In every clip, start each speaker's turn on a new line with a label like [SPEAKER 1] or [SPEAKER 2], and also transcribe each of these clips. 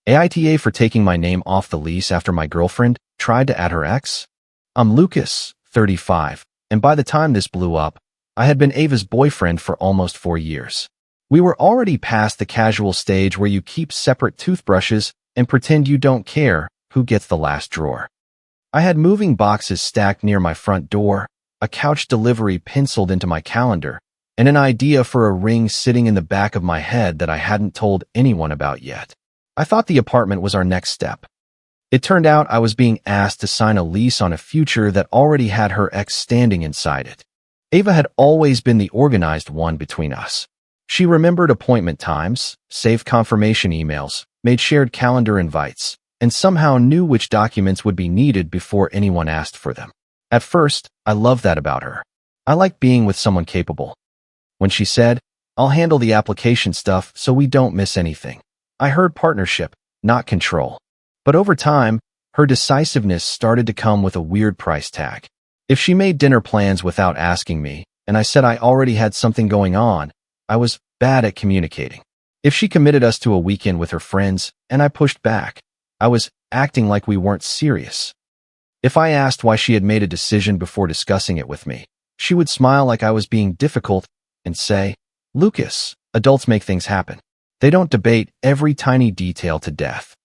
[SPEAKER 1] AITA for taking my name off the lease after my girlfriend tried to add her ex? I'm Lucas, 35, and by the time this blew up, I had been Ava's boyfriend for almost 4 years. We were already past the casual stage where you keep separate toothbrushes and pretend you don't care who gets the last drawer. I had moving boxes stacked near my front door, a couch delivery penciled into my calendar, and an idea for a ring sitting in the back of my head that I hadn't told anyone about yet. I thought the apartment was our next step. It turned out I was being asked to sign a lease on a future that already had her ex standing inside it. Ava had always been the organized one between us. She remembered appointment times, saved confirmation emails, made shared calendar invites, and somehow knew which documents would be needed before anyone asked for them. At first, I loved that about her. I liked being with someone capable. When she said, "I'll handle the application stuff so we don't miss anything," I heard partnership, not control. But over time, her decisiveness started to come with a weird price tag. If she made dinner plans without asking me, and I said I already had something going on, I was bad at communicating. If she committed us to a weekend with her friends, and I pushed back, I was acting like we weren't serious. If I asked why she had made a decision before discussing it with me, she would smile like I was being difficult and say, "Lucas, adults make things happen. They don't debate every tiny detail to death."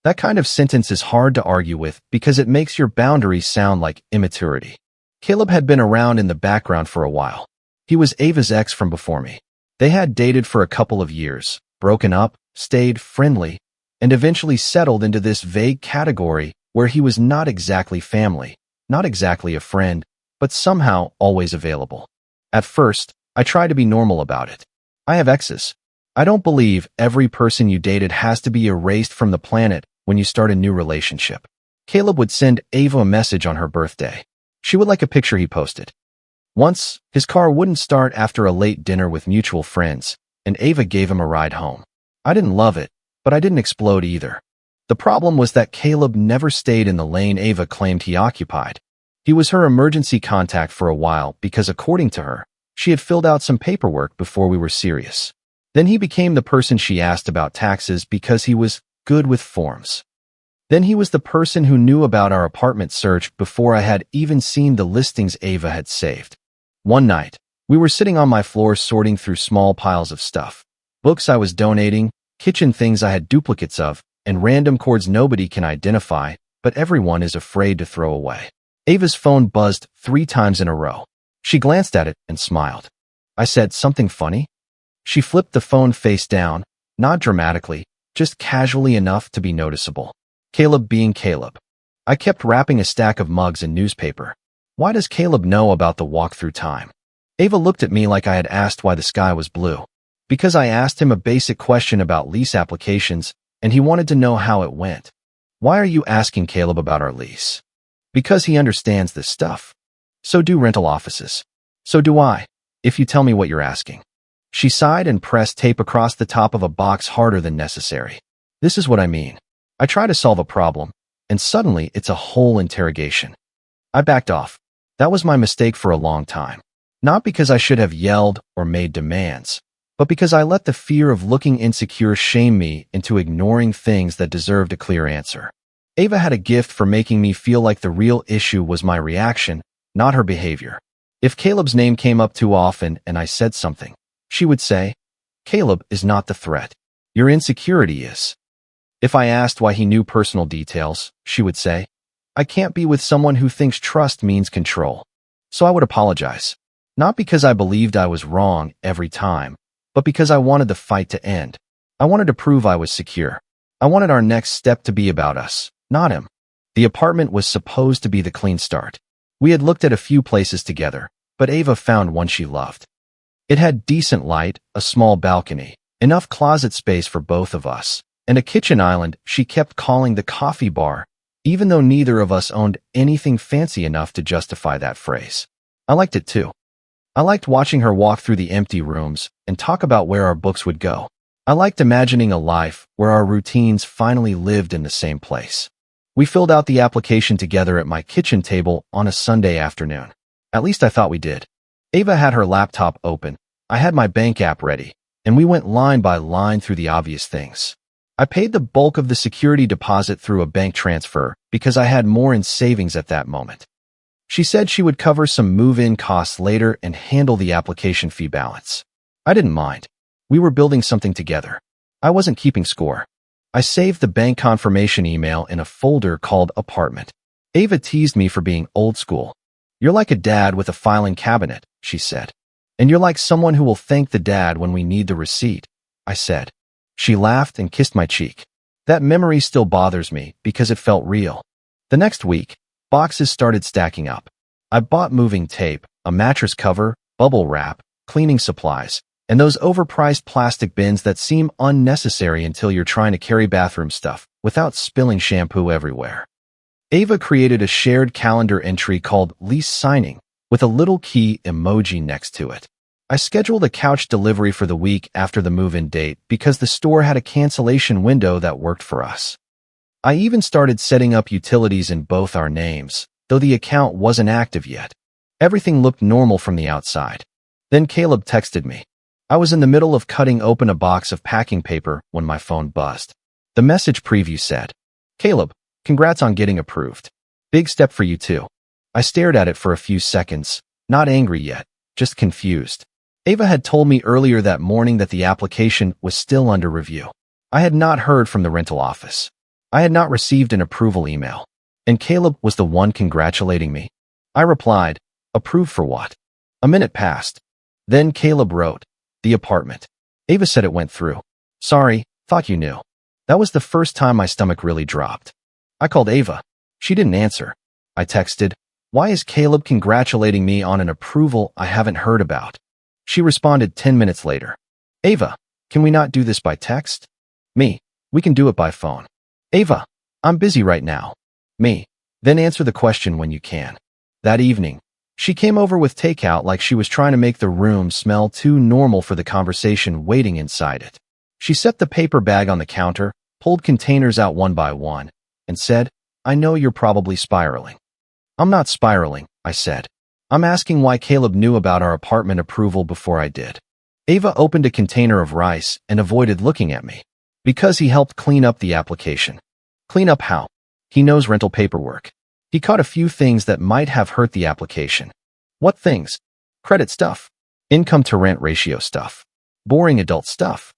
[SPEAKER 1] That kind of sentence is hard to argue with because it makes your boundaries sound like immaturity. Caleb had been around in the background for a while. He was Ava's ex from before me. They had dated for a couple of years, broken up, stayed friendly, and eventually settled into this vague category where he was not exactly family, not exactly a friend, but somehow always available. At first, I tried to be normal about it. I have exes. I don't believe every person you dated has to be erased from the planet when you start a new relationship. Caleb would send Ava a message on her birthday. She would like a picture he posted. Once, his car wouldn't start after a late dinner with mutual friends, and Ava gave him a ride home. I didn't love it, but I didn't explode either. The problem was that Caleb never stayed in the lane Ava claimed he occupied. He was her emergency contact for a while because, according to her, she had filled out some paperwork before we were serious. Then he became the person she asked about taxes because he was good with forms. Then he was the person who knew about our apartment search before I had even seen the listings Ava had saved. One night, we were sitting on my floor sorting through small piles of stuff. Books I was donating, kitchen things I had duplicates of, and random cords nobody can identify, but everyone is afraid to throw away. Ava's phone buzzed 3 times in a row. She glanced at it and smiled. I said, "Something funny?" She flipped the phone face down, not dramatically, just casually enough to be noticeable. Caleb being Caleb. I kept wrapping a stack of mugs in newspaper. Why does Caleb know about the walk-through time? Ava looked at me like I had asked why the sky was blue. Because I asked him a basic question about lease applications, and he wanted to know how it went. Why are you asking Caleb about our lease? Because he understands this stuff. So do rental offices. So do I, if you tell me what you're asking. She sighed and pressed tape across the top of a box harder than necessary. This is what I mean. I try to solve a problem, and suddenly it's a whole interrogation. I backed off. That was my mistake for a long time. Not because I should have yelled or made demands, but because I let the fear of looking insecure shame me into ignoring things that deserved a clear answer. Ava had a gift for making me feel like the real issue was my reaction, not her behavior. If Caleb's name came up too often and I said something, she would say, "Caleb is not the threat. Your insecurity is." If I asked why he knew personal details, she would say, "I can't be with someone who thinks trust means control." So I would apologize. Not because I believed I was wrong every time, but because I wanted the fight to end. I wanted to prove I was secure. I wanted our next step to be about us, not him. The apartment was supposed to be the clean start. We had looked at a few places together, but Ava found one she loved. It had decent light, a small balcony, enough closet space for both of us, and a kitchen island she kept calling the coffee bar, even though neither of us owned anything fancy enough to justify that phrase. I liked it too. I liked watching her walk through the empty rooms and talk about where our books would go. I liked imagining a life where our routines finally lived in the same place. We filled out the application together at my kitchen table on a Sunday afternoon. At least I thought we did. Ava had her laptop open, I had my bank app ready, and we went line by line through the obvious things. I paid the bulk of the security deposit through a bank transfer because I had more in savings at that moment. She said she would cover some move-in costs later and handle the application fee balance. I didn't mind. We were building something together. I wasn't keeping score. I saved the bank confirmation email in a folder called Apartment. Ava teased me for being old school. "You're like a dad with a filing cabinet," she said. "And you're like someone who will thank the dad when we need the receipt," I said. She laughed and kissed my cheek. That memory still bothers me because it felt real. The next week, boxes started stacking up. I bought moving tape, a mattress cover, bubble wrap, cleaning supplies, and those overpriced plastic bins that seem unnecessary until you're trying to carry bathroom stuff without spilling shampoo everywhere. Ava created a shared calendar entry called lease signing with a little key emoji next to it. I scheduled a couch delivery for the week after the move-in date because the store had a cancellation window that worked for us. I even started setting up utilities in both our names, though the account wasn't active yet. Everything looked normal from the outside. Then Caleb texted me. I was in the middle of cutting open a box of packing paper when my phone buzzed. The message preview said, "Caleb, congrats on getting approved. Big step for you too." I stared at it for a few seconds, not angry yet, just confused. Ava had told me earlier that morning that the application was still under review. I had not heard from the rental office. I had not received an approval email. And Caleb was the one congratulating me. I replied, "Approved for what?" A minute passed. Then Caleb wrote, "The apartment." Ava said it went through. "Sorry, thought you knew." That was the first time my stomach really dropped. I called Ava. She didn't answer. I texted, "Why is Caleb congratulating me on an approval I haven't heard about?" She responded 10 minutes later. "Ava, can we not do this by text?" Me, "We can do it by phone." Ava, "I'm busy right now." Me, "Then answer the question when you can." That evening, she came over with takeout like she was trying to make the room smell too normal for the conversation waiting inside it. She set the paper bag on the counter, pulled containers out one by one, and said, "I know you're probably spiraling." "I'm not spiraling," I said. "I'm asking why Caleb knew about our apartment approval before I did." Ava opened a container of rice and avoided looking at me. "Because he helped clean up the application." "Clean up how?" "He knows rental paperwork. He caught a few things that might have hurt the application." "What things?" "Credit stuff. Income to rent ratio stuff. Boring adult stuff."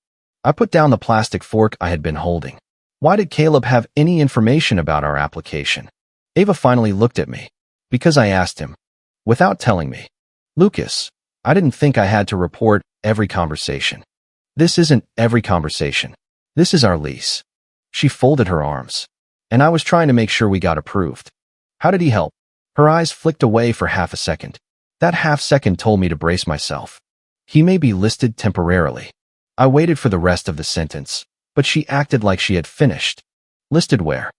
[SPEAKER 1] I put down the plastic fork I had been holding. Why did Caleb have any information about our application? Ava finally looked at me. "Because I asked him." Without telling me. "Lucas, I didn't think I had to report every conversation." "This isn't every conversation. This is our lease." She folded her arms. "And I was trying to make sure we got approved." "How did he help?" Her eyes flicked away for half a second. That half second told me to brace myself. "He may be listed temporarily." I waited for the rest of the sentence, but she acted like she had finished. "Listed where?"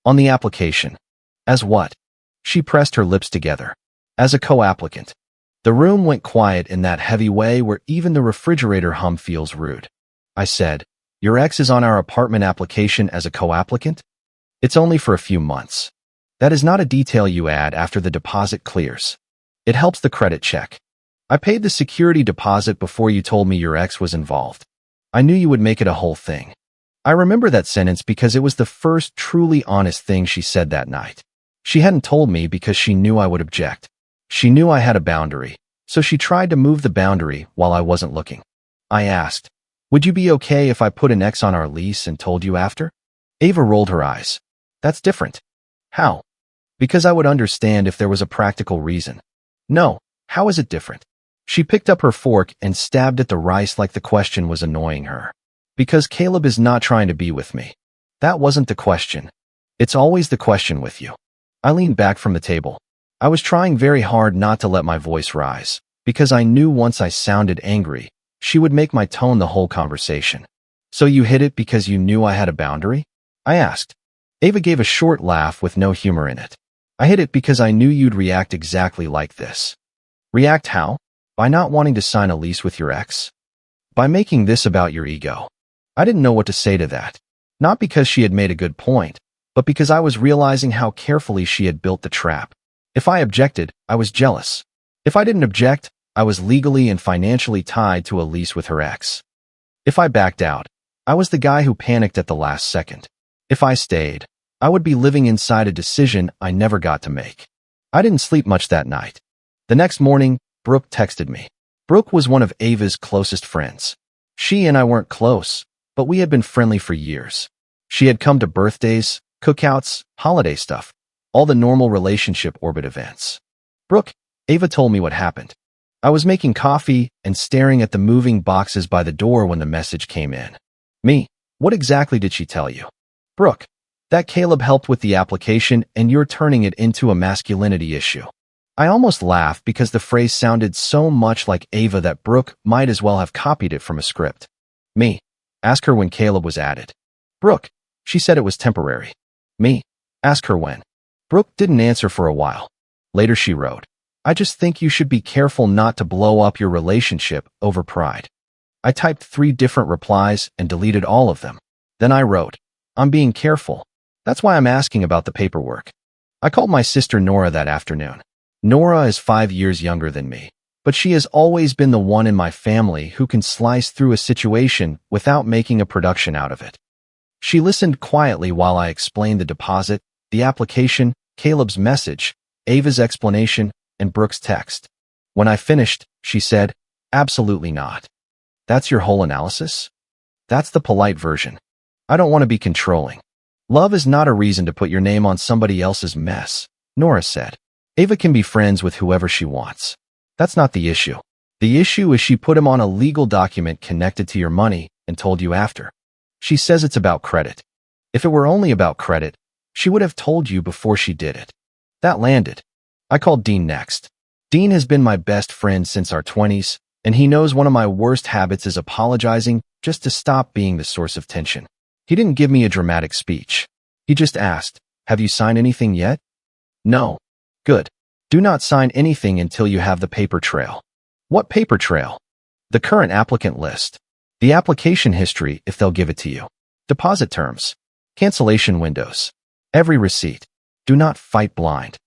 [SPEAKER 1] "On the application." "As what?" She pressed her lips together. "As a co-applicant." The room went quiet in that heavy way where even the refrigerator hum feels rude. I said, "Your ex is on our apartment application as a co-applicant?" "It's only for a few months." "That is not a detail you add after the deposit clears. It helps the credit check." "I paid the security deposit before you told me your ex was involved. I knew you would make it a whole thing." I remember that sentence because it was the first truly honest thing she said that night. She hadn't told me because she knew I would object. She knew I had a boundary, so she tried to move the boundary while I wasn't looking. I asked, "Would you be okay if I put an X on our lease and told you after?" Ava rolled her eyes. "That's different." "How?" "Because I would understand if there was a practical reason." "No, how is it different?" She picked up her fork and stabbed at the rice like the question was annoying her. "Because Caleb is not trying to be with me." That wasn't the question. It's always the question with you. I leaned back from the table. I was trying very hard not to let my voice rise, because I knew once I sounded angry, she would make my tone the whole conversation. "So you hid it because you knew I had a boundary?" I asked. Ava gave a short laugh with no humor in it. "I hid it because I knew you'd react exactly like this." "React how?" "By not wanting to sign a lease with your ex. By making this about your ego." I didn't know what to say to that. Not because she had made a good point, but because I was realizing how carefully she had built the trap. If I objected, I was jealous. If I didn't object, I was legally and financially tied to a lease with her ex. If I backed out, I was the guy who panicked at the last second. If I stayed, I would be living inside a decision I never got to make. I didn't sleep much that night. The next morning, Brooke texted me. Brooke was one of Ava's closest friends. She and I weren't close, but we had been friendly for years. She had come to birthdays, cookouts, holiday stuff, all the normal relationship orbit events. Brooke, Ava told me what happened. I was making coffee and staring at the moving boxes by the door when the message came in. Me, what exactly did she tell you? Brooke, that Caleb helped with the application and you're turning it into a masculinity issue. I almost laughed because the phrase sounded so much like Ava that Brooke might as well have copied it from a script. Me, ask her when Caleb was added. Brooke, she said it was temporary. Me, ask her when. Brooke didn't answer for a while. Later she wrote, I just think you should be careful not to blow up your relationship over pride. I typed 3 different replies and deleted all of them. Then I wrote, I'm being careful. That's why I'm asking about the paperwork. I called my sister Nora that afternoon. Nora is 5 years younger than me, but she has always been the one in my family who can slice through a situation without making a production out of it. She listened quietly while I explained the deposit, the application, Caleb's message, Ava's explanation, and Brooke's text. When I finished, she said, absolutely not. That's your whole analysis? That's the polite version. I don't want to be controlling. Love is not a reason to put your name on somebody else's mess, Nora said. Ava can be friends with whoever she wants. That's not the issue. The issue is she put him on a legal document connected to your money and told you after. She says it's about credit. If it were only about credit, she would have told you before she did it. That landed. I called Dean next. Dean has been my best friend since our 20s, and he knows one of my worst habits is apologizing just to stop being the source of tension. He didn't give me a dramatic speech. He just asked, have you signed anything yet? No. Good. Do not sign anything until you have the paper trail. What paper trail? The current applicant list. The application history if they'll give it to you. Deposit terms. Cancellation windows. Every receipt. Do not fight blind.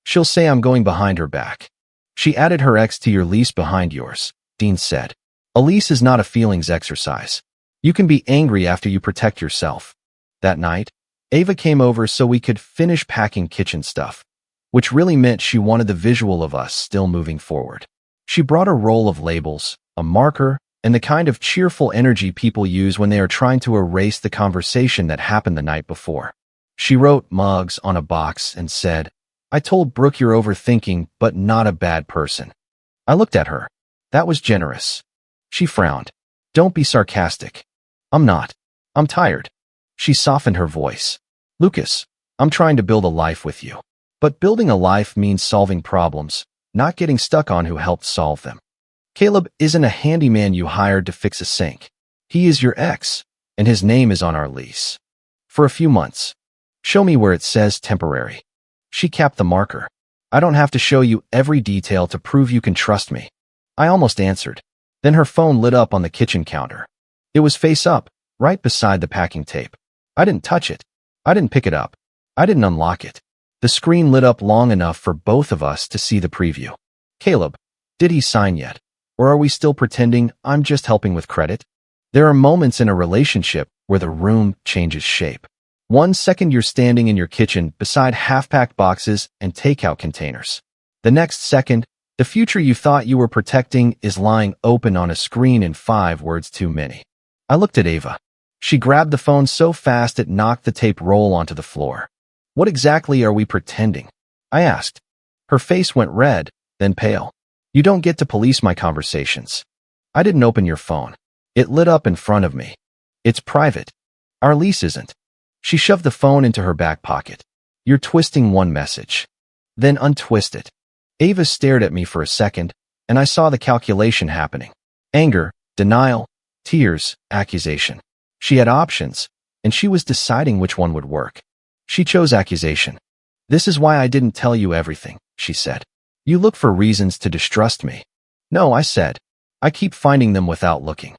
[SPEAKER 1] She'll say I'm going behind her back. She added her ex to your lease behind yours, Dean said. A lease is not a feelings exercise. You can be angry after you protect yourself. That night, Ava came over so we could finish packing kitchen stuff, which really meant she wanted the visual of us still moving forward. She brought a roll of labels, a marker, and the kind of cheerful energy people use when they are trying to erase the conversation that happened the night before. She wrote mugs on a box and said, I told Brooke you're overthinking, but not a bad person. I looked at her. That was generous. She frowned. Don't be sarcastic. I'm not. I'm tired. She softened her voice. Lucas, I'm trying to build a life with you. But building a life means solving problems, not getting stuck on who helped solve them. Caleb isn't a handyman you hired to fix a sink. He is your ex, and his name is on our lease. For a few months. Show me where it says temporary. She capped the marker. I don't have to show you every detail to prove you can trust me. I almost answered. Then her phone lit up on the kitchen counter. It was face up, right beside the packing tape. I didn't touch it. I didn't pick it up. I didn't unlock it. The screen lit up long enough for both of us to see the preview. Caleb, did he sign yet? Or are we still pretending I'm just helping with credit? There are moments in a relationship where the room changes shape. 1 second you're standing in your kitchen beside half-packed boxes and takeout containers. The next second, the future you thought you were protecting is lying open on a screen in 5 words too many. I looked at Ava. She grabbed the phone so fast it knocked the tape roll onto the floor. What exactly are we pretending? I asked. Her face went red, then pale. You don't get to police my conversations. I didn't open your phone. It lit up in front of me. It's private. Our lease isn't. She shoved the phone into her back pocket. You're twisting one message. Then untwist it. Ava stared at me for a second, and I saw the calculation happening. Anger, denial, tears, accusation. She had options, and she was deciding which one would work. She chose accusation. This is why I didn't tell you everything, she said. You look for reasons to distrust me. No, I said. I keep finding them without looking.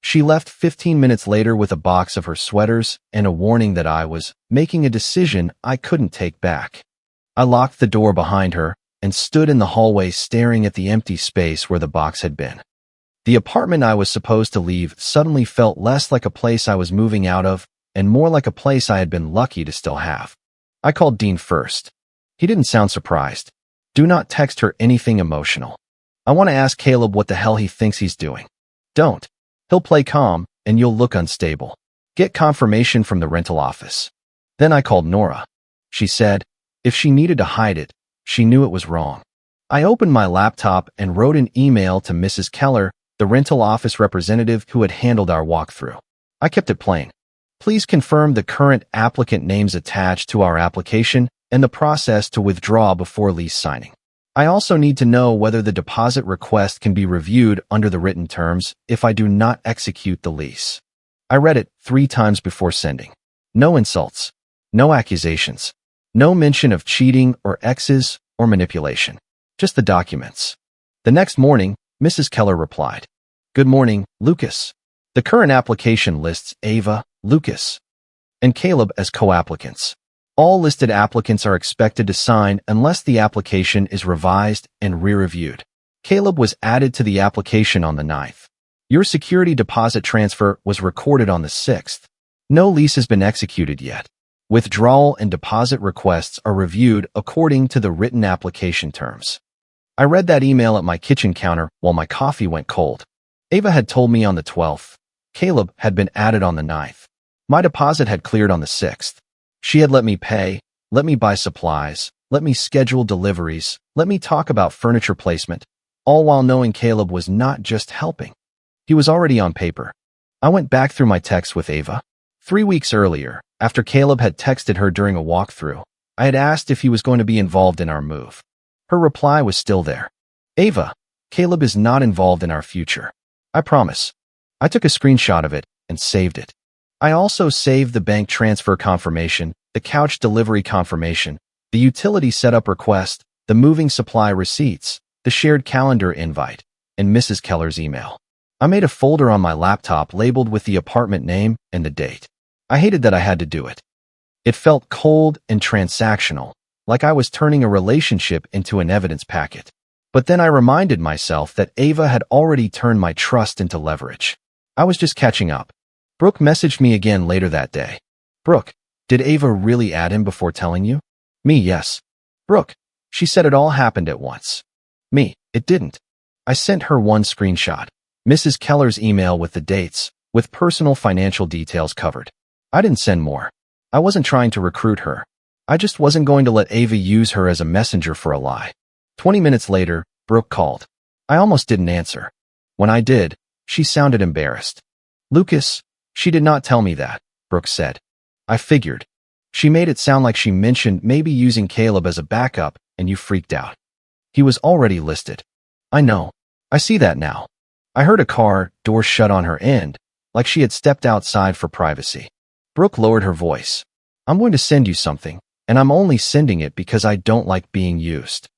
[SPEAKER 1] She left 15 minutes later with a box of her sweaters and a warning that I was making a decision I couldn't take back. I locked the door behind her and stood in the hallway staring at the empty space where the box had been. The apartment I was supposed to leave suddenly felt less like a place I was moving out of and more like a place I had been lucky to still have. I called Dean first. He didn't sound surprised. Do not text her anything emotional. I want to ask Caleb what the hell he thinks he's doing. Don't. He'll play calm, and you'll look unstable. Get confirmation from the rental office. Then I called Nora. She said, if she needed to hide it, she knew it was wrong. I opened my laptop and wrote an email to Mrs. Keller, the rental office representative who had handled our walkthrough. I kept it plain. Please confirm the current applicant names attached to our application and the process to withdraw before lease signing. I also need to know whether the deposit request can be reviewed under the written terms if I do not execute the lease. I read it 3 times before sending. No insults. No accusations. No mention of cheating or exes or manipulation. Just the documents. The next morning, Mrs. Keller replied, Good morning, Lucas. The current application lists Ava, Lucas, and Caleb as co-applicants. All listed applicants are expected to sign unless the application is revised and re-reviewed. Caleb was added to the application on the 9th. Your security deposit transfer was recorded on the 6th. No lease has been executed yet. Withdrawal and deposit requests are reviewed according to the written application terms. I read that email at my kitchen counter while my coffee went cold. Ava had told me on the 12th. Caleb had been added on the 9th. My deposit had cleared on the 6th. She had let me pay, let me buy supplies, let me schedule deliveries, let me talk about furniture placement, all while knowing Caleb was not just helping. He was already on paper. I went back through my texts with Ava. 3 weeks earlier, after Caleb had texted her during a walkthrough, I had asked if he was going to be involved in our move. Her reply was still there. Ava, Caleb is not involved in our future. I promise. I took a screenshot of it and saved it. I also saved the bank transfer confirmation, the couch delivery confirmation, the utility setup request, the moving supply receipts, the shared calendar invite, and Mrs. Keller's email. I made a folder on my laptop labeled with the apartment name and the date. I hated that I had to do it. It felt cold and transactional, like I was turning a relationship into an evidence packet. But then I reminded myself that Ava had already turned my trust into leverage. I was just catching up. Brooke messaged me again later that day. Brooke, did Ava really add him before telling you? Me, yes. Brooke, she said it all happened at once. Me, it didn't. I sent her one screenshot. Mrs. Keller's email with the dates, with personal financial details covered. I didn't send more. I wasn't trying to recruit her. I just wasn't going to let Ava use her as a messenger for a lie. 20 minutes later, Brooke called. I almost didn't answer. When I did, she sounded embarrassed. Lucas, she did not tell me that, Brooke said. I figured. She made it sound like she mentioned maybe using Caleb as a backup, and you freaked out. He was already listed. I know. I see that now. I heard a car door shut on her end, like she had stepped outside for privacy. Brooke lowered her voice. I'm going to send you something, and I'm only sending it because I don't like being used.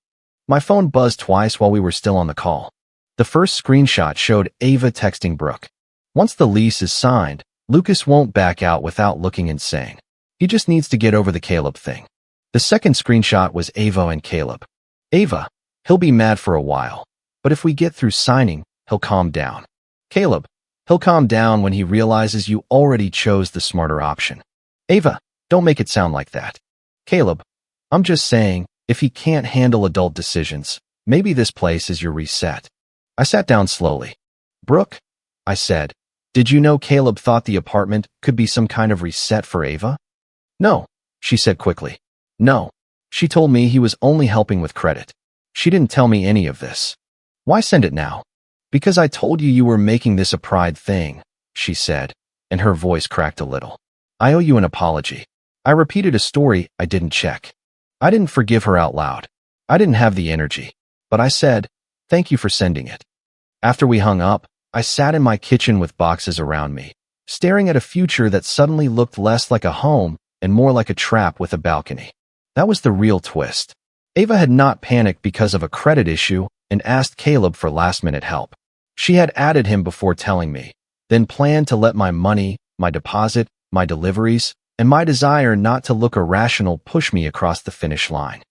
[SPEAKER 1] My phone buzzed twice while we were still on the call. The first screenshot showed Ava texting Brooke. Once the lease is signed, Lucas won't back out without looking insane. He just needs to get over the Caleb thing. The second screenshot was Ava and Caleb. Ava, he'll be mad for a while, but if we get through signing, he'll calm down. Caleb, he'll calm down when he realizes you already chose the smarter option. Ava, don't make it sound like that. Caleb, I'm just saying, if he can't handle adult decisions, maybe this place is your reset. I sat down slowly. Brooke, I said, did you know Caleb thought the apartment could be some kind of reset for Ava? No, she said quickly. No, she told me he was only helping with credit. She didn't tell me any of this. Why send it now? Because I told you were making this a pride thing, she said, and her voice cracked a little. I owe you an apology. I repeated a story I didn't check. I didn't forgive her out loud. I didn't have the energy, but I said, thank you for sending it. After we hung up, I sat in my kitchen with boxes around me, staring at a future that suddenly looked less like a home and more like a trap with a balcony. That was the real twist. Ava had not panicked because of a credit issue and asked Caleb for last-minute help. She had added him before telling me, then planned to let my money, my deposit, my deliveries, and my desire not to look irrational push me across the finish line.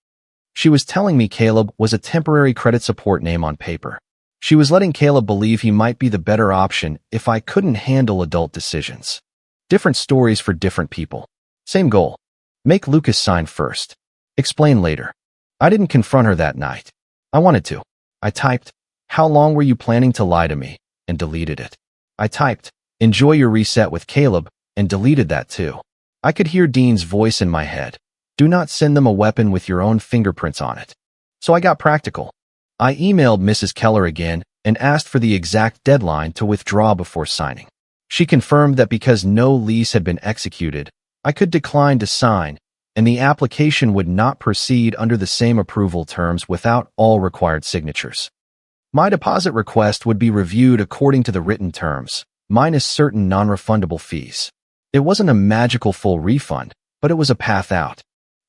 [SPEAKER 1] She was telling me Caleb was a temporary credit support name on paper. She was letting Caleb believe he might be the better option if I couldn't handle adult decisions. Different stories for different people. Same goal. Make Lucas sign first. Explain later. I didn't confront her that night. I wanted to. I typed, "How long were you planning to lie to me?" and deleted it. I typed, "Enjoy your reset with Caleb," and deleted that too. I could hear Dean's voice in my head. Do not send them a weapon with your own fingerprints on it. So I got practical. I emailed Mrs. Keller again and asked for the exact deadline to withdraw before signing. She confirmed that because no lease had been executed, I could decline to sign, and the application would not proceed under the same approval terms without all required signatures. My deposit request would be reviewed according to the written terms, minus certain non-refundable fees. It wasn't a magical full refund, but it was a path out.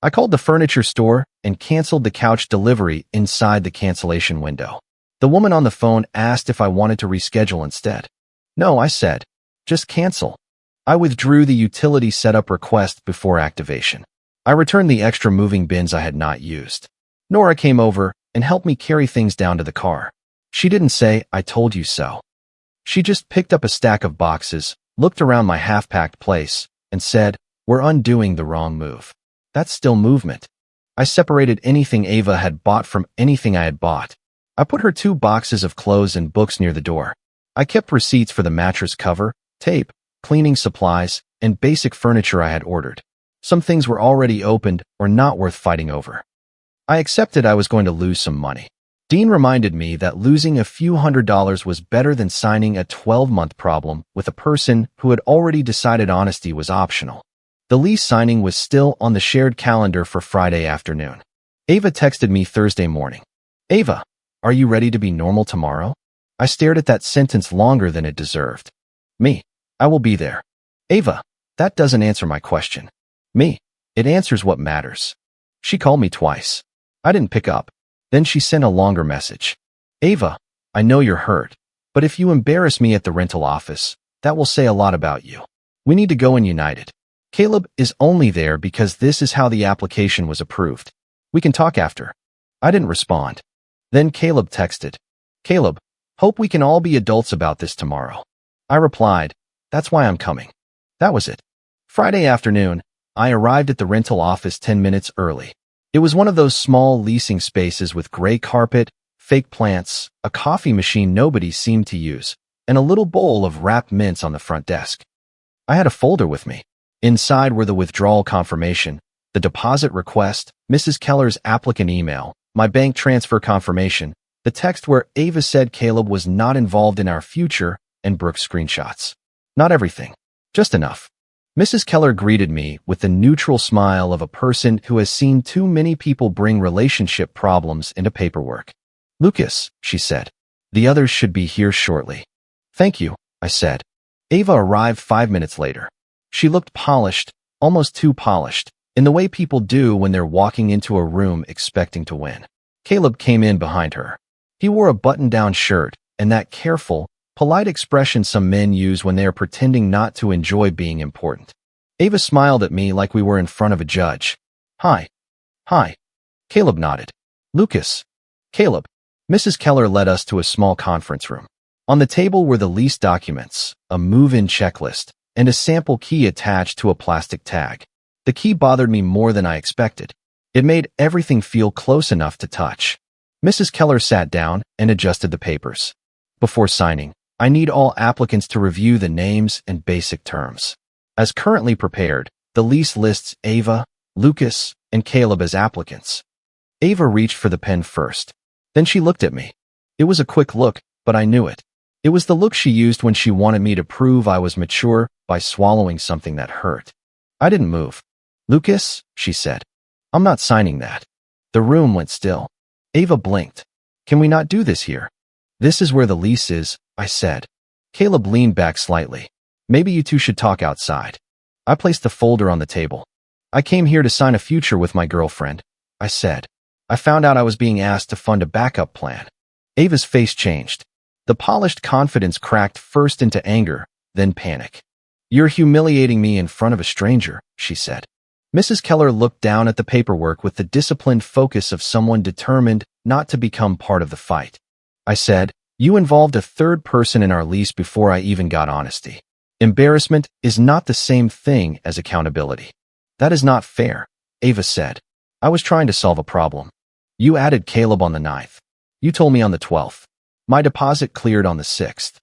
[SPEAKER 1] I called the furniture store and canceled the couch delivery inside the cancellation window. The woman on the phone asked if I wanted to reschedule instead. No, I said. Just cancel. I withdrew the utility setup request before activation. I returned the extra moving bins I had not used. Nora came over and helped me carry things down to the car. She didn't say, "I told you so." She just picked up a stack of boxes, looked around my half-packed place, and said, "We're undoing the wrong move." That's still movement. I separated anything Ava had bought from anything I had bought. I put her 2 boxes of clothes and books near the door. I kept receipts for the mattress cover, tape, cleaning supplies, and basic furniture I had ordered. Some things were already opened or not worth fighting over. I accepted I was going to lose some money. Dean reminded me that losing a few $100s was better than signing a 12-month problem with a person who had already decided honesty was optional. The lease signing was still on the shared calendar for Friday afternoon. Ava texted me Thursday morning. "Ava, are you ready to be normal tomorrow?" I stared at that sentence longer than it deserved. Me, I will be there. Ava, that doesn't answer my question. Me, it answers what matters. She called me twice. I didn't pick up. Then she sent a longer message. Ava, I know you're hurt, but if you embarrass me at the rental office, that will say a lot about you. We need to go in united. Caleb is only there because this is how the application was approved. We can talk after. I didn't respond. Then Caleb texted. Caleb, hope we can all be adults about this tomorrow. I replied, that's why I'm coming. That was it. Friday afternoon, I arrived at the rental office 10 minutes early. It was one of those small leasing spaces with gray carpet, fake plants, a coffee machine nobody seemed to use, and a little bowl of wrapped mints on the front desk. I had a folder with me. Inside were the withdrawal confirmation, the deposit request, Mrs. Keller's applicant email, my bank transfer confirmation, the text where Ava said Caleb was not involved in our future, and Brooke's screenshots. Not everything, just enough. Mrs. Keller greeted me with the neutral smile of a person who has seen too many people bring relationship problems into paperwork. Lucas, she said, the others should be here shortly. Thank you, I said. Ava arrived 5 minutes later. She looked polished, almost too polished, in the way people do when they're walking into a room expecting to win. Caleb came in behind her. He wore a button-down shirt and that careful, polite expression some men use when they are pretending not to enjoy being important. Ava smiled at me like we were in front of a judge. Hi. Hi. Caleb nodded. Lucas. Caleb. Mrs. Keller led us to a small conference room. On the table were the lease documents, a move-in checklist, and a sample key attached to a plastic tag. The key bothered me more than I expected. It made everything feel close enough to touch. Mrs. Keller sat down and adjusted the papers. Before signing, I need all applicants to review the names and basic terms. As currently prepared, the lease lists Ava, Lucas, and Caleb as applicants. Ava reached for the pen first. Then she looked at me. It was a quick look, but I knew it. It was the look she used when she wanted me to prove I was mature by swallowing something that hurt. I didn't move. Lucas, she said, I'm not signing that. The room went still. Ava blinked. Can we not do this here? This is where the lease is, I said. Caleb leaned back slightly. Maybe you two should talk outside. I placed the folder on the table. I came here to sign a future with my girlfriend, I said. I found out I was being asked to fund a backup plan. Ava's face changed. The polished confidence cracked first into anger, then panic. You're humiliating me in front of a stranger, she said. Mrs. Keller looked down at the paperwork with the disciplined focus of someone determined not to become part of the fight. I said, You involved a third person in our lease before I even got honesty. Embarrassment is not the same thing as accountability. That is not fair, Ava said. I was trying to solve a problem. You added Caleb on the 9th. You told me on the 12th. My deposit cleared on the 6th.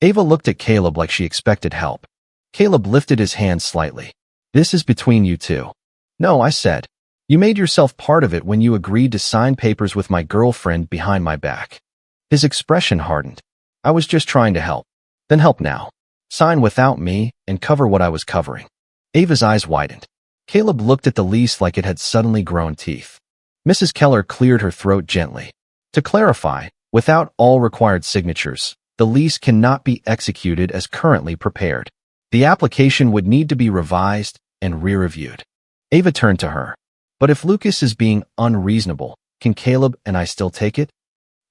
[SPEAKER 1] Ava looked at Caleb like she expected help. Caleb lifted his hand slightly. This is between you two. No, I said. You made yourself part of it when you agreed to sign papers with my girlfriend behind my back. His expression hardened. I was just trying to help. Then help now. Sign without me and cover what I was covering. Ava's eyes widened. Caleb looked at the lease like it had suddenly grown teeth. Mrs. Keller cleared her throat gently. To clarify, without all required signatures, the lease cannot be executed as currently prepared. The application would need to be revised and re-reviewed. Ava turned to her. But if Lucas is being unreasonable, can Caleb and I still take it?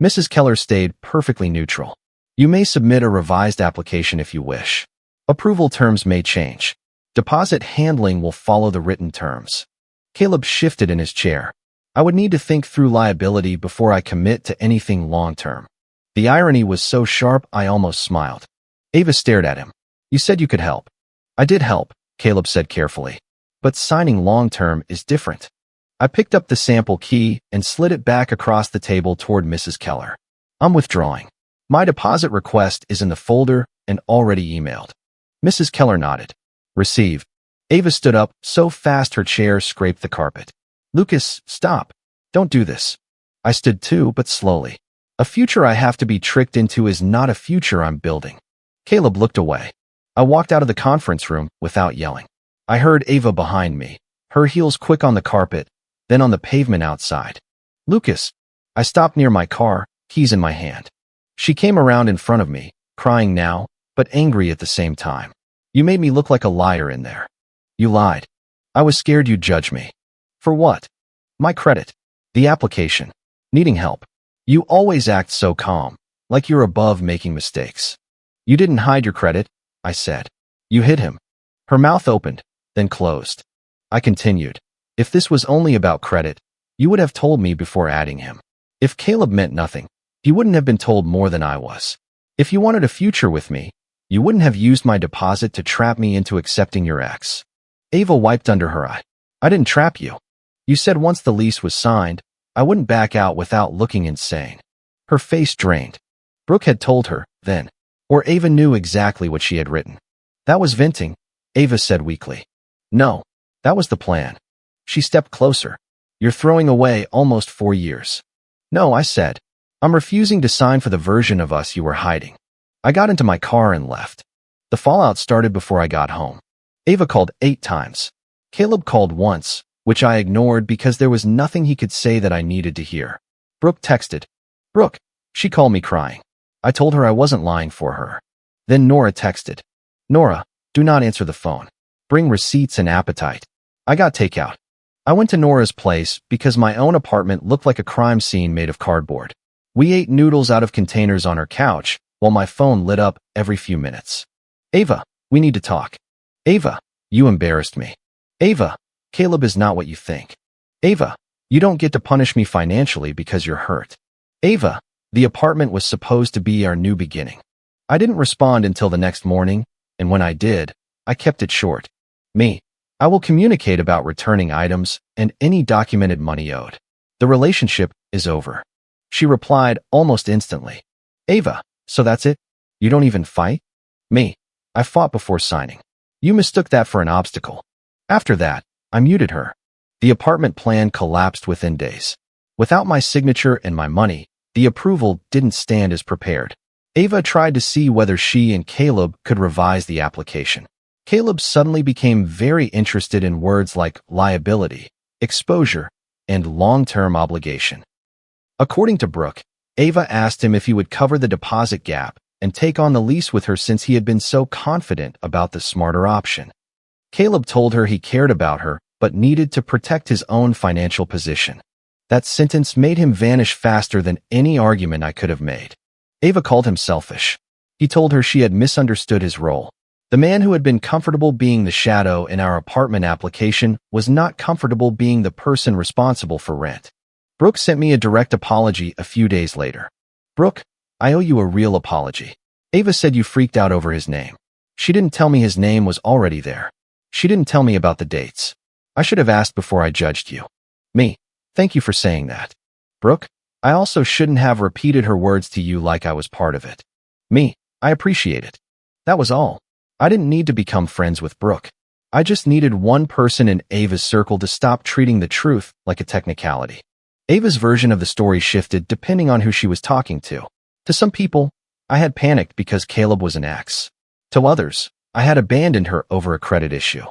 [SPEAKER 1] Mrs. Keller stayed perfectly neutral. You may submit a revised application if you wish. Approval terms may change. Deposit handling will follow the written terms. Caleb shifted in his chair. I would need to think through liability before I commit to anything long-term. The irony was so sharp I almost smiled. Ava stared at him. You said you could help. I did help, Caleb said carefully. But signing long-term is different. I picked up the sample key and slid it back across the table toward Mrs. Keller. I'm withdrawing. My deposit request is in the folder and already emailed. Mrs. Keller nodded. Receive. Ava stood up so fast her chair scraped the carpet. Lucas, stop. Don't do this. I stood too, but slowly. A future I have to be tricked into is not a future I'm building. Caleb looked away. I walked out of the conference room without yelling. I heard Ava behind me, her heels quick on the carpet, then on the pavement outside. Lucas. I stopped near my car, keys in my hand. She came around in front of me, crying now, but angry at the same time. You made me look like a liar in there. You lied. I was scared you'd judge me. For what? My credit. The application. Needing help. You always act so calm, like you're above making mistakes. You didn't hide your credit, I said. You hid him. Her mouth opened, then closed. I continued. If this was only about credit, you would have told me before adding him. If Caleb meant nothing, he wouldn't have been told more than I was. If you wanted a future with me, you wouldn't have used my deposit to trap me into accepting your ex. Ava wiped under her eye. I didn't trap you. You said once the lease was signed, I wouldn't back out without looking insane. Her face drained. Brooke had told her, then. Or Ava knew exactly what she had written. That was venting, Ava said weakly. No, that was the plan. She stepped closer. You're throwing away almost 4 years. No, I said. I'm refusing to sign for the version of us you were hiding. I got into my car and left. The fallout started before I got home. Ava called 8 times. Caleb called once, which I ignored because there was nothing he could say that I needed to hear. Brooke texted. Brooke. She called me crying. I told her I wasn't lying for her. Then Nora texted. Nora, do not answer the phone. Bring receipts and appetite. I got takeout. I went to Nora's place because my own apartment looked like a crime scene made of cardboard. We ate noodles out of containers on her couch, while my phone lit up every few minutes. Ava, we need to talk. Ava, you embarrassed me. Ava, Caleb is not what you think. Ava, you don't get to punish me financially because you're hurt. Ava, the apartment was supposed to be our new beginning. I didn't respond until the next morning, and when I did, I kept it short. Me, I will communicate about returning items and any documented money owed. The relationship is over. She replied almost instantly. Ava, so that's it? You don't even fight? Me, I fought before signing. You mistook that for an obstacle. After that, I muted her. The apartment plan collapsed within days. Without my signature and my money, the approval didn't stand as prepared. Ava tried to see whether she and Caleb could revise the application. Caleb suddenly became very interested in words like liability, exposure, and long-term obligation. According to Brooke, Ava asked him if he would cover the deposit gap and take on the lease with her since he had been so confident about the smarter option. Caleb told her he cared about her but needed to protect his own financial position. That sentence made him vanish faster than any argument I could have made. Ava called him selfish. He told her she had misunderstood his role. The man who had been comfortable being the shadow in our apartment application was not comfortable being the person responsible for rent. Brooke sent me a direct apology a few days later. Brooke, I owe you a real apology. Ava said you freaked out over his name. She didn't tell me his name was already there. She didn't tell me about the dates. I should have asked before I judged you. Me. Thank you for saying that. Brooke, I also shouldn't have repeated her words to you like I was part of it. Me. I appreciate it. That was all. I didn't need to become friends with Brooke. I just needed one person in Ava's circle to stop treating the truth like a technicality. Ava's version of the story shifted depending on who she was talking to. To some people, I had panicked because Caleb was an ex. To others, I had abandoned her over a credit issue.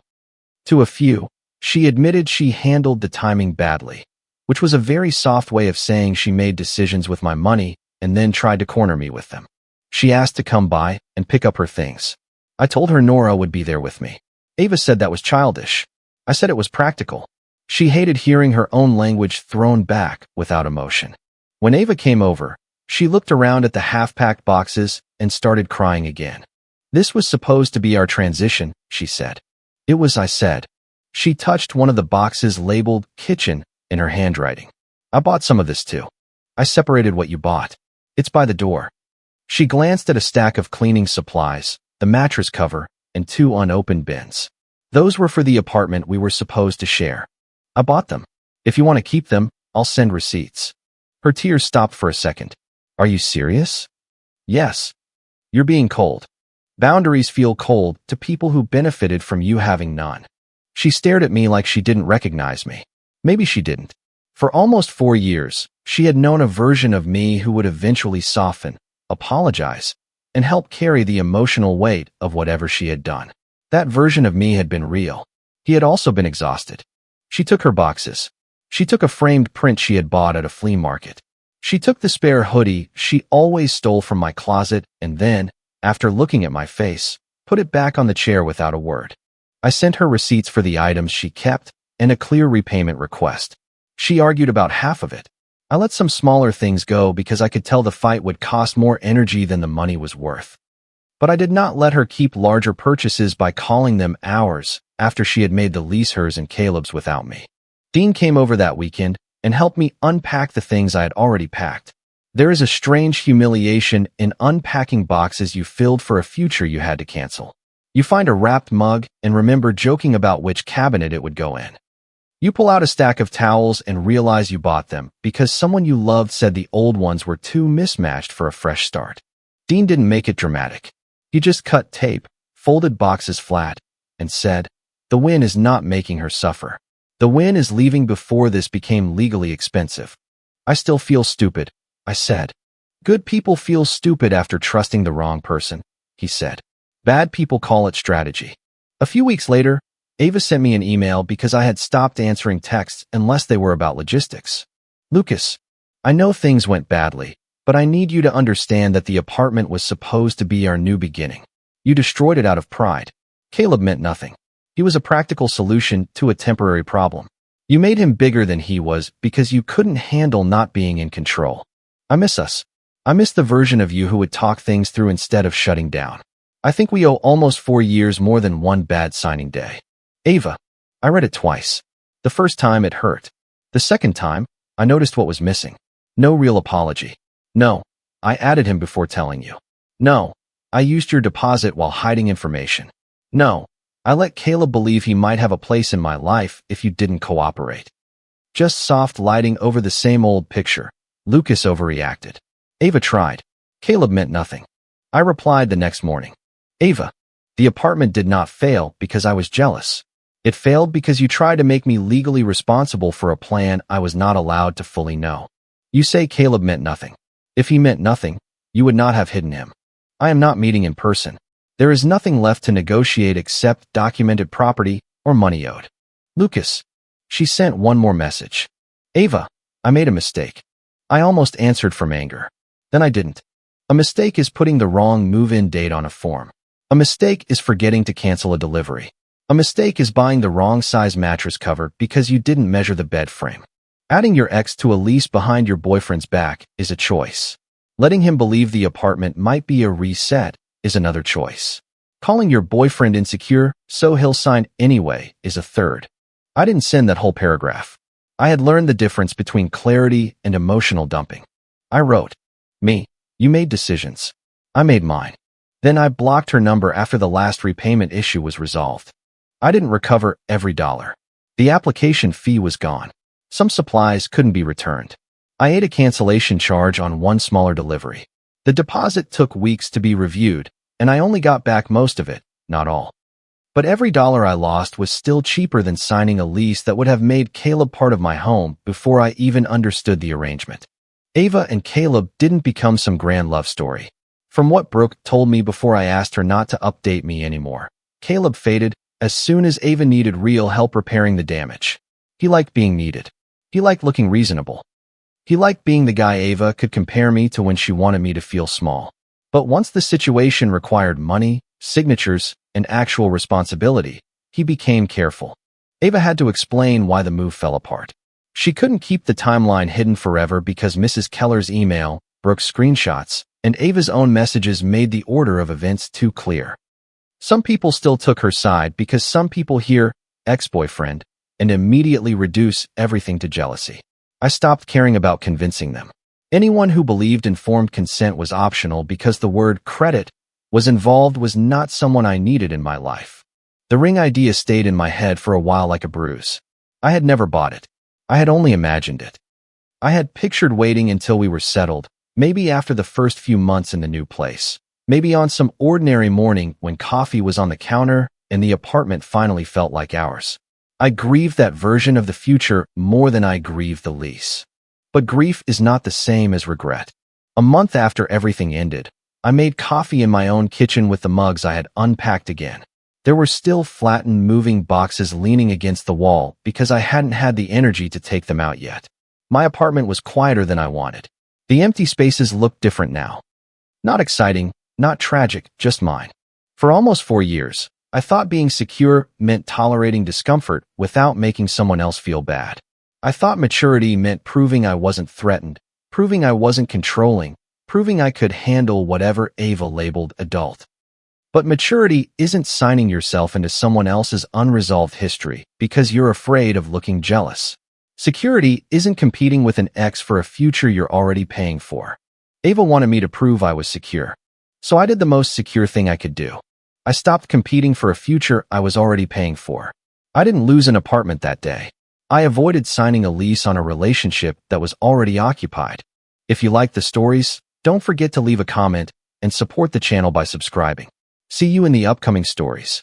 [SPEAKER 1] To a few, she admitted she handled the timing badly, which was a very soft way of saying she made decisions with my money and then tried to corner me with them. She asked to come by and pick up her things. I told her Nora would be there with me. Ava said that was childish. I said it was practical. She hated hearing her own language thrown back without emotion. When Ava came over, she looked around at the half-packed boxes and started crying again. This was supposed to be our transition, she said. It was, I said. She touched one of the boxes labeled kitchen in her handwriting. I bought some of this too. I separated what you bought. It's by the door. She glanced at a stack of cleaning supplies, the mattress cover, and 2 unopened bins. Those were for the apartment we were supposed to share. I bought them. If you want to keep them, I'll send receipts. Her tears stopped for a second. Are you serious? Yes. You're being cold. Boundaries feel cold to people who benefited from you having none. She stared at me like she didn't recognize me. Maybe she didn't. For almost 4 years, she had known a version of me who would eventually soften, apologize, and help carry the emotional weight of whatever she had done. That version of me had been real. He had also been exhausted. She took her boxes. She took a framed print she had bought at a flea market. She took the spare hoodie she always stole from my closet and then, after looking at my face, put it back on the chair without a word. I sent her receipts for the items she kept and a clear repayment request. She argued about half of it. I let some smaller things go because I could tell the fight would cost more energy than the money was worth. But I did not let her keep larger purchases by calling them ours after she had made the lease hers and Caleb's without me. Dean came over that weekend and helped me unpack the things I had already packed. There is a strange humiliation in unpacking boxes you filled for a future you had to cancel. You find a wrapped mug and remember joking about which cabinet it would go in. You pull out a stack of towels and realize you bought them because someone you loved said the old ones were too mismatched for a fresh start. Dean didn't make it dramatic. He just cut tape, folded boxes flat, and said, "The win is not making her suffer. The win is leaving before this became legally expensive." I still feel stupid, I said. Good people feel stupid after trusting the wrong person, he said. Bad people call it strategy. A few weeks later, Ava sent me an email because I had stopped answering texts unless they were about logistics. Lucas, I know things went badly, but I need you to understand that the apartment was supposed to be our new beginning. You destroyed it out of pride. Caleb meant nothing. He was a practical solution to a temporary problem. You made him bigger than he was because you couldn't handle not being in control. I miss us. I miss the version of you who would talk things through instead of shutting down. I think we owe almost 4 years more than one bad signing day. Ava. I read it twice. The first time it hurt. The second time, I noticed what was missing. No real apology. No, I added him before telling you. No, I used your deposit while hiding information. No, I let Caleb believe he might have a place in my life if you didn't cooperate. Just soft lighting over the same old picture. Lucas overreacted. Ava tried. Caleb meant nothing. I replied the next morning. Ava, the apartment did not fail because I was jealous. It failed because you tried to make me legally responsible for a plan I was not allowed to fully know. You say Caleb meant nothing. If he meant nothing, you would not have hidden him. I am not meeting in person. There is nothing left to negotiate except documented property or money owed. Lucas. She sent one more message. Ava, I made a mistake. I almost answered from anger. Then I didn't. A mistake is putting the wrong move-in date on a form. A mistake is forgetting to cancel a delivery. A mistake is buying the wrong size mattress cover because you didn't measure the bed frame. Adding your ex to a lease behind your boyfriend's back is a choice. Letting him believe the apartment might be a reset is another choice. Calling your boyfriend insecure so he'll sign anyway is a third. I didn't send that whole paragraph. I had learned the difference between clarity and emotional dumping. I wrote, Me, You made decisions. I made mine. Then I blocked her number after the last repayment issue was resolved. I didn't recover every dollar. The application fee was gone. Some supplies couldn't be returned. I ate a cancellation charge on one smaller delivery. The deposit took weeks to be reviewed, and I only got back most of it, not all. But every dollar I lost was still cheaper than signing a lease that would have made Caleb part of my home before I even understood the arrangement. Ava and Caleb didn't become some grand love story. From what Brooke told me before I asked her not to update me anymore, Caleb faded as soon as Ava needed real help repairing the damage. He liked being needed. He liked looking reasonable. He liked being the guy Ava could compare me to when she wanted me to feel small. But once the situation required money, signatures, and actual responsibility, he became careful. Ava had to explain why the move fell apart. She couldn't keep the timeline hidden forever because Mrs. Keller's email, Brooke's screenshots, and Ava's own messages made the order of events too clear. Some people still took her side because some people hear ex-boyfriend and immediately reduce everything to jealousy. I stopped caring about convincing them. Anyone who believed informed consent was optional because the word credit was involved was not someone I needed in my life. The ring idea stayed in my head for a while like a bruise. I had never bought it. I had only imagined it. I had pictured waiting until we were settled, maybe after the first few months in the new place, maybe on some ordinary morning when coffee was on the counter and the apartment finally felt like ours. I grieved that version of the future more than I grieved the lease. But grief is not the same as regret. A month after everything ended, I made coffee in my own kitchen with the mugs I had unpacked again. There were still flattened moving boxes leaning against the wall because I hadn't had the energy to take them out yet. My apartment was quieter than I wanted. The empty spaces looked different now. Not exciting, not tragic, just mine. For almost 4 years, I thought being secure meant tolerating discomfort without making someone else feel bad. I thought maturity meant proving I wasn't threatened, proving I wasn't controlling, proving I could handle whatever Ava labeled adult. But maturity isn't signing yourself into someone else's unresolved history because you're afraid of looking jealous. Security isn't competing with an ex for a future you're already paying for. Ava wanted me to prove I was secure. So I did the most secure thing I could do. I stopped competing for a future I was already paying for. I didn't lose an apartment that day. I avoided signing a lease on a relationship that was already occupied. If you like the stories, don't forget to leave a comment and support the channel by subscribing. See you in the upcoming stories.